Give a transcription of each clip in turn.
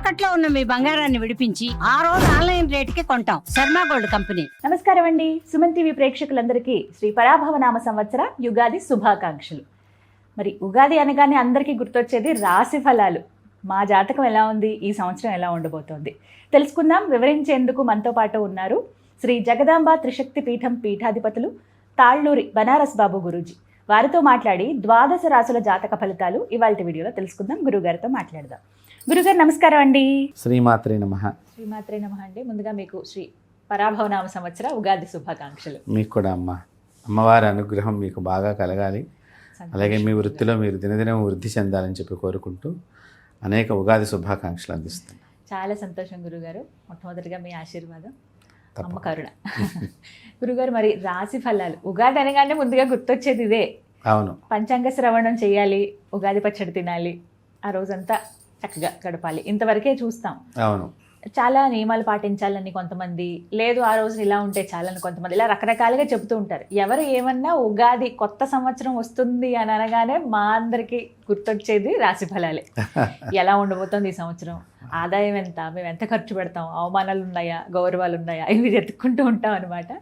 తాకట్లో ఉన్న మీ బంగారాన్ని విడిపించి ఆ రోజు ఆన్లైన్ రేటుకి కొంటాం. Sharma gold company. నమస్కారం అండి. సుమన్ టీవీ ప్రేక్షకులందరికీ శ్రీ పరాభవనామ సంవత్సర యుగాది శుభాకాంక్షలు. మరి ఉగాది అనగానే అందరికీ గుర్తొచ్చేది రాశి ఫలాలు. మా జాతకం ఎలా ఉంది, ఈ సంవత్సరం ఎలా ఉండబోతోంది తెలుసుకుందాం. వివరించేందుకు మనతో పాటు ఉన్నారు శ్రీ జగదాంబ త్రిశక్తి పీఠం పీఠాధిపతులు తాళ్ళూరి బనారస్ బాబు గురూజీ. వారితో మాట్లాడి ద్వాదశ రాశుల జాతక ఫలితాలు ఇవాళ వీడియోలో తెలుసుకుందాం. గురుగారితో మాట్లాడదాం. గురుగారు నమస్కారం అండి. శ్రీమాత్రే నమః. శ్రీమాత్రే నమః అండి. ముందుగా మీకు శ్రీ పరాభవనామ సంవత్సర ఉగాది శుభాకాంక్షలు. మీకు కూడా అమ్మవారి అనుగ్రహం మీకు బాగా కలగాలి, అలాగే మీ వృత్తిలో మీరు దినదినం వృద్ధి చెందాలని చెప్పి కోరుకుంటూ అనేక ఉగాది శుభాకాంక్షలు అందిస్తాను. చాలా సంతోషం గురుగారు. మొట్టమొదటిగా మీ ఆశీర్వాదం, అమ్మ కరుణ. గురుగారు, మరి రాశి ఫలాలు ఉగాది అనగానే ముందుగా గుర్తొచ్చేది ఇదే. అవును, పంచాంగ శ్రవణం చేయాలి, ఉగాది పచ్చడి తినాలి, ఆ రోజంతా చక్కగా గడపాలి, ఇంతవరకే చూస్తాం. అవును, చాలా నియమాలు పాటించాలని కొంతమంది, లేదు ఆ రోజు ఇలా ఉంటే చాలని కొంతమంది, ఇలా రకరకాలుగా చెబుతూ ఉంటారు. ఎవరు ఏమన్నా ఉగాది కొత్త సంవత్సరం వస్తుంది అని అనగానే మా అందరికీ గుర్తొచ్చేది రాశి ఫలాలే. ఎలా ఉండబోతోంది ఈ సంవత్సరం, ఆదాయం ఎంత, మేము ఎంత ఖర్చు పెడతాం, అవమానాలు ఉన్నాయా, గౌరవాలు ఉన్నాయా, ఇవి వెతుక్కుంటూ ఉంటాం అనమాట.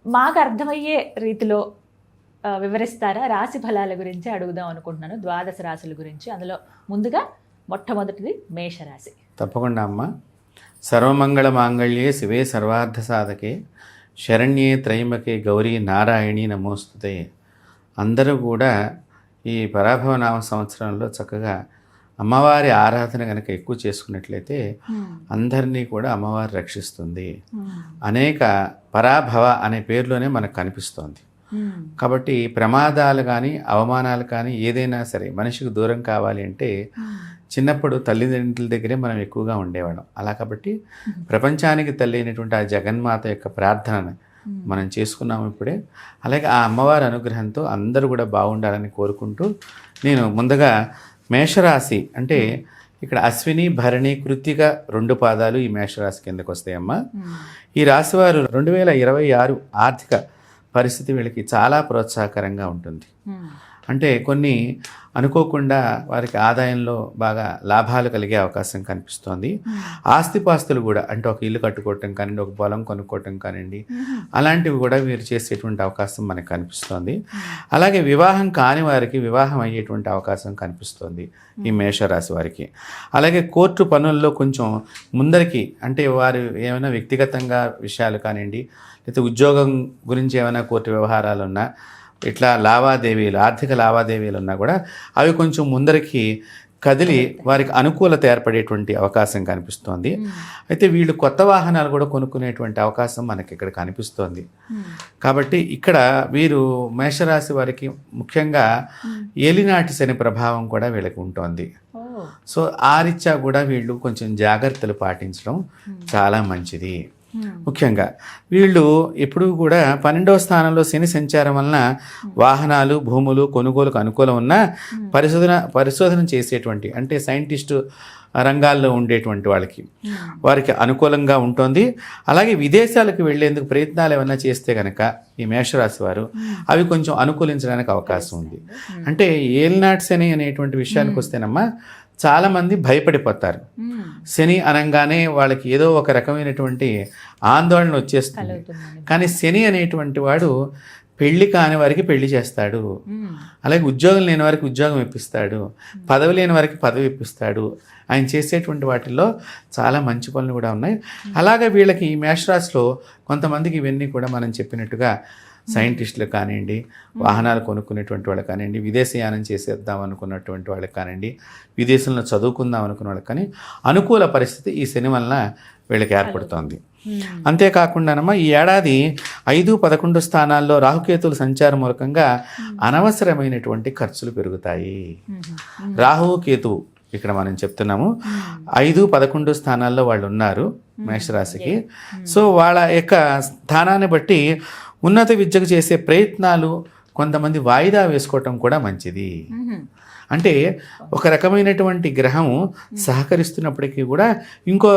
మాకు అర్థమయ్యే రీతిలో వివరిస్తారా? రాశి ఫలాల గురించి అడుగుదాం అనుకుంటున్నాను, ద్వాదశ రాశుల గురించి. అందులో ముందుగా మొట్టమొదటిది మేషరాశి. తప్పకుండా అమ్మ. సర్వమంగళ మాంగళ్యే శివే సర్వార్థ సాధకే శరణ్యే త్రయంబకే గౌరీ నారాయణి నమోస్తుతే. అందరూ కూడా ఈ పరాభవనామ సంవత్సరంలో చక్కగా అమ్మవారి ఆరాధన కనుక ఎక్కువ చేసుకున్నట్లయితే అందరినీ కూడా అమ్మవారు రక్షిస్తుంది. అనేక పరాభవ అనే పేరులోనే మనకు కనిపిస్తోంది. కాబట్టి ప్రమాదాలు కానీ అవమానాలు కానీ ఏదైనా సరే మనిషికి దూరం కావాలి అంటే చిన్నప్పుడు తల్లిదండ్రుల దగ్గరే మనం ఎక్కువగా ఉండేవాళ్ళం. అలా కాబట్టి ప్రపంచానికి తల్లి అయినటువంటి ఆ జగన్మాత యొక్క ప్రార్థనను మనం చేసుకున్నాము ఇప్పుడే. అలాగే ఆ అమ్మవారి అనుగ్రహంతో అందరూ కూడా బాగుండాలని కోరుకుంటూ నేను ముందుగా మేషరాశి అంటే ఇక్కడ అశ్విని భరణి కృత్తిక 2 పాదాలు ఈ మేషరాశి కిందకు వస్తాయమ్మా. ఈ రాశివారు 2026 ఆర్థిక పరిస్థితి వీళ్ళకి చాలా ప్రోత్సాహకరంగా ఉంటుంది. అంటే కొన్ని అనుకోకుండా వారికి ఆదాయంలో బాగా లాభాలు కలిగే అవకాశం కనిపిస్తోంది. ఆస్తిపాస్తులు కూడా, అంటే ఒక ఇల్లు కట్టుకోవటం కానివ్వండి, ఒక పొలం కొనుక్కోవటం కానివ్వండి, అలాంటివి కూడా వీరు చేసేటువంటి అవకాశం మనకు కనిపిస్తోంది. అలాగే వివాహం కాని వారికి వివాహం అయ్యేటువంటి అవకాశం కనిపిస్తోంది ఈ మేషరాశి వారికి. అలాగే కోర్టు పనుల్లో కొంచెం ముందరికి, అంటే వారు ఏమైనా వ్యక్తిగతంగా విషయాలు కానివ్వండి, లేకపోతే ఉద్యోగం గురించి ఏమైనా కోర్టు వ్యవహారాలు ఉన్నా, ఇట్లా లావాదేవీలు, ఆర్థిక లావాదేవీలు ఉన్నా కూడా అవి కొంచెం ముందరికి కదిలి వారికి అనుకూలత ఏర్పడేటువంటి అవకాశం కనిపిస్తోంది. అయితే వీళ్ళు కొత్త వాహనాలు కూడా కొనుక్కునేటువంటి అవకాశం మనకి ఇక్కడ కనిపిస్తోంది. కాబట్టి ఇక్కడ వీరు మేషరాశి వారికి ముఖ్యంగా ఏలినాటి శని ప్రభావం కూడా వీళ్ళకి ఉంటుంది. సో ఆ రీత్యా కూడా వీళ్ళు కొంచెం జాగ్రత్తలు పాటించడం చాలా మంచిది. ముఖ్యంగా వీళ్ళు ఎప్పుడూ కూడా 12వ స్థానంలో శని సంచారం వలన వాహనాలు, భూములు కొనుగోలుకు అనుకూలం ఉన్న పరిశోధన చేసేటువంటి, అంటే సైంటిస్టు రంగాల్లో ఉండేటువంటి వారికి అనుకూలంగా ఉంటుంది. అలాగే విదేశాలకు వెళ్ళేందుకు ప్రయత్నాలు ఏమైనా చేస్తే కనుక ఈ మేషరాశి వారు అవి కొంచెం అనుకూలించడానికి అవకాశం ఉంది. అంటే ఏలినాటి శని అనేటువంటి విషయానికి వస్తేనమ్మా చాలామంది భయపడిపోతారు. శని అనగానే వాళ్ళకి ఏదో ఒక రకమైనటువంటి ఆందోళన వచ్చేస్తుంది. కానీ శని అనేటువంటి వాడు పెళ్లి కాని వారికి పెళ్లి చేస్తాడు, అలాగే ఉద్యోగం లేని వారికి ఉద్యోగం ఇప్పిస్తాడు, పదవి లేని వారికి పదవి ఇప్పిస్తాడు. ఆయన చేసేటువంటి వాటిల్లో చాలా మంచి పనులు కూడా ఉన్నాయి. అలాగే వీళ్ళకి ఈ మేషరాశిలో కొంతమందికి ఇవన్నీ కూడా మనం చెప్పినట్టుగా సైంటిస్టులు కానివ్వండి, వాహనాలు కొనుక్కునేటువంటి వాళ్ళకి కానివ్వండి, విదేశయానం చేసేద్దాం అనుకున్నటువంటి వాళ్ళకి కానివ్వండి, విదేశంలో చదువుకుందాం అనుకున్న వాళ్ళకి కానీ అనుకూల పరిస్థితి ఈ శని వలన వీళ్ళకి ఏర్పడుతోంది. అంతేకాకుండానమ్మా ఈ ఏడాది 5, 11 స్థానాల్లో రాహుకేతువుల సంచారం మూలకంగా అనవసరమైనటువంటి ఖర్చులు పెరుగుతాయి. రాహు కేతువు ఇక్కడ మనం చెప్తున్నాము 5, 11 స్థానాల్లో వాళ్ళు ఉన్నారు మేషరాశికి. సో వాళ్ళ యొక్క స్థానాన్ని బట్టి ఉన్నత విద్యకు చేసే ప్రయత్నాలు కొంతమంది వాయిదా వేసుకోవటం కూడా మంచిది. అంటే ఒక రకమైనటువంటి గ్రహము సహకరిస్తున్నప్పటికీ కూడా ఇంకో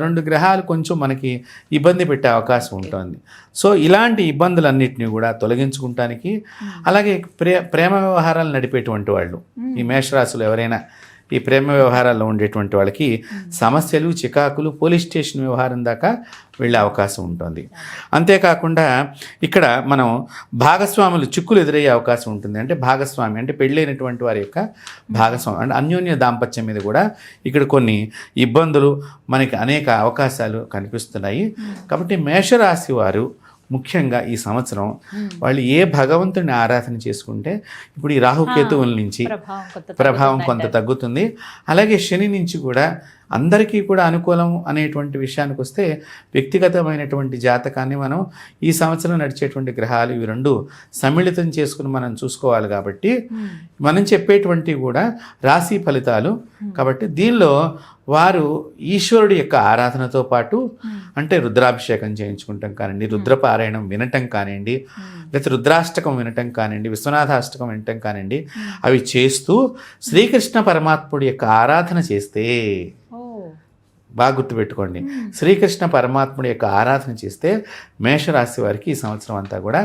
2 గ్రహాలు కొంచెం మనకి ఇబ్బంది పెట్టే అవకాశం ఉంటుంది. సో ఇలాంటి ఇబ్బందులన్నింటినీ కూడా తొలగించుకుంటానికి, అలాగే ప్రేమ వ్యవహారాలు నడిపేటువంటి వాళ్ళు ఈ మేషరాశులు ఎవరైనా ఈ ప్రేమ వ్యవహారాల్లో ఉండేటువంటి వాళ్ళకి సమస్యలు, చికాకులు, పోలీస్ స్టేషన్ వ్యవహారం దాకా వెళ్ళే అవకాశం ఉంటుంది. అంతేకాకుండా ఇక్కడ మనం భాగస్వాములు చిక్కులు ఎదురయ్యే అవకాశం ఉంటుంది. అంటే భాగస్వామి అంటే పెళ్ళైనటువంటి వారి యొక్క భాగస్వామి అంటే అన్యోన్య దాంపత్యం మీద కూడా ఇక్కడ కొన్ని ఇబ్బందులు, మనకి అనేక అవకాశాలు కనిపిస్తున్నాయి. కాబట్టి మేషరాశి వారు ముఖ్యంగా ఈ సంవత్సరం వాళ్ళు ఏ భగవంతుని ఆరాధన చేసుకుంటే ఇప్పుడు ఈ రాహుకేతువుల నుంచి ప్రభావం కొంత తగ్గుతుంది. అలాగే శని నుంచి కూడా అందరికీ కూడా అనుకూలం అనేటువంటి విషయానికి వస్తే వ్యక్తిగతమైనటువంటి జాతకాన్ని మనం ఈ సంవత్సరం నడిచేటువంటి గ్రహాలు ఇవి రెండు సమ్మిళితం చేసుకుని మనం చూసుకోవాలి. కాబట్టి మనం చెప్పేటువంటివి కూడా రాశి ఫలితాలు. కాబట్టి దీనిలో వారు ఈశ్వరుడి యొక్క ఆరాధనతో పాటు అంటే రుద్రాభిషేకం చేయించుకుంటాం కానివ్వండి, రుద్రపారాయణం వినటం కానివ్వండి, లేకపోతే రుద్రాష్టకం వినటం కానివ్వండి, విశ్వనాథాష్టకం వినటం కానివ్వండి, అవి చేస్తూ శ్రీకృష్ణ పరమాత్ముడి యొక్క ఆరాధన చేస్తే బాగా గుర్తుపెట్టుకోండి. శ్రీకృష్ణ పరమాత్ముడి యొక్క ఆరాధన చేస్తే మేషరాశి వారికి ఈ సంవత్సరం అంతా కూడా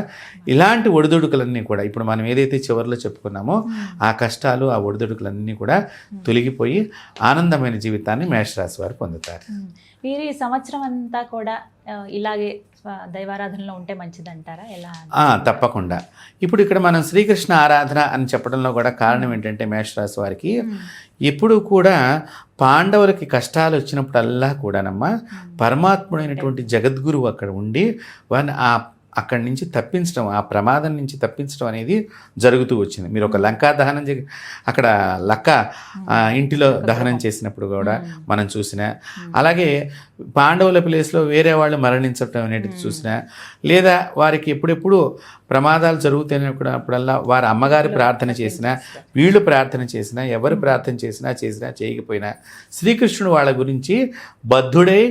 ఇలాంటి ఒడిదుడుకులన్నీ కూడా ఇప్పుడు మనం ఏదైతే చివరిలో చెప్పుకున్నామో ఆ కష్టాలు, ఆ ఒడిదుడుకులన్నీ కూడా తొలగిపోయి ఆనందమైన జీవితాన్ని మేషరాశి వారు పొందుతారు. వీరు ఈ సంవత్సరం అంతా కూడా ఇలాగే దైవారాధనలో ఉంటే మంచిదంటారా? ఎలా? తప్పకుండా. ఇప్పుడు ఇక్కడ మనం శ్రీకృష్ణ ఆరాధన అని చెప్పడంలో కూడా కారణం ఏంటంటే మేషరాశి వారికి ఎప్పుడు కూడా పాండవులకి కష్టాలు వచ్చినప్పుడల్లా కూడానమ్మా పరమాత్ముడైనటువంటి జగద్గురువు అక్కడ ఉండి వారిని అక్కడి నుంచి తప్పించడం, ఆ ప్రమాదం నుంచి తప్పించడం అనేది జరుగుతూ వచ్చింది. మీరు ఒక లంకా దహనం అక్కడ లక్క ఇంటిలో దహనం చేసినప్పుడు కూడా మనం చూసినా, అలాగే పాండవుల ప్లేస్లో వేరే వాళ్ళు మరణించడం అనేది చూసినా, లేదా వారికి ఎప్పుడెప్పుడు ప్రమాదాలు జరుగుతున్నప్పుడల్లా వారి అమ్మగారి ప్రార్థన చేసినా, వీళ్ళు ప్రార్థన చేసినా, ఎవరు ప్రార్థన చేసినా చేయకపోయినా శ్రీకృష్ణుడు వాళ్ళ గురించి బద్ధుడై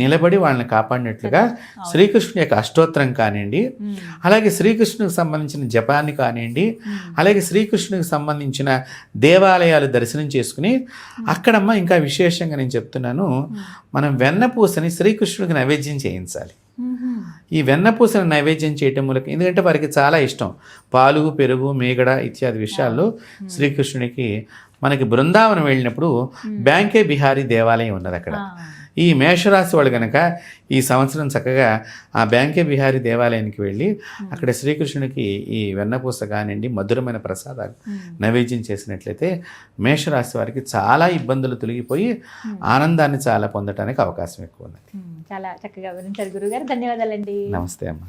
నిలబడి వాళ్ళని కాపాడినట్లుగా శ్రీకృష్ణుని యొక్క అష్టోత్తరం కానివ్వండి, అలాగే శ్రీకృష్ణునికి సంబంధించిన జపాన్ని కానివ్వండి, అలాగే శ్రీకృష్ణునికి సంబంధించిన దేవాలయాలు దర్శనం చేసుకుని అక్కడమ్మ ఇంకా విశేషంగా నేను చెప్తున్నాను, మనం వెన్నపూసని శ్రీకృష్ణుడికి నైవేద్యం చేయించాలి. ఈ వెన్నపూసని నైవేద్యం చేయటం మూలక ఎందుకంటే వారికి చాలా ఇష్టం పాలు, పెరుగు, మేగడ ఇత్యాది విషయాల్లో శ్రీకృష్ణుడికి. మనకి బృందావనం వెళ్ళినప్పుడు బ్యాంకే బిహారీ దేవాలయం ఉన్నది అక్కడ. ఈ మేషరాశి వాళ్ళు కనుక ఈ సంవత్సరం చక్కగా ఆ బ్యాంకే బిహారీ దేవాలయానికి వెళ్ళి అక్కడ శ్రీకృష్ణునికి ఈ వెన్నపూస కానివ్వండి, మధురమైన ప్రసాదాలు నైవేద్యం చేసినట్లయితే మేషరాశి వారికి చాలా ఇబ్బందులు తొలగిపోయి ఆనందాన్ని చాలా పొందడానికి అవకాశం ఎక్కువ ఉన్నది. చాలా చక్కగా వివరించారు గురుగారు. ధన్యవాదాలండి. నమస్తే అమ్మ.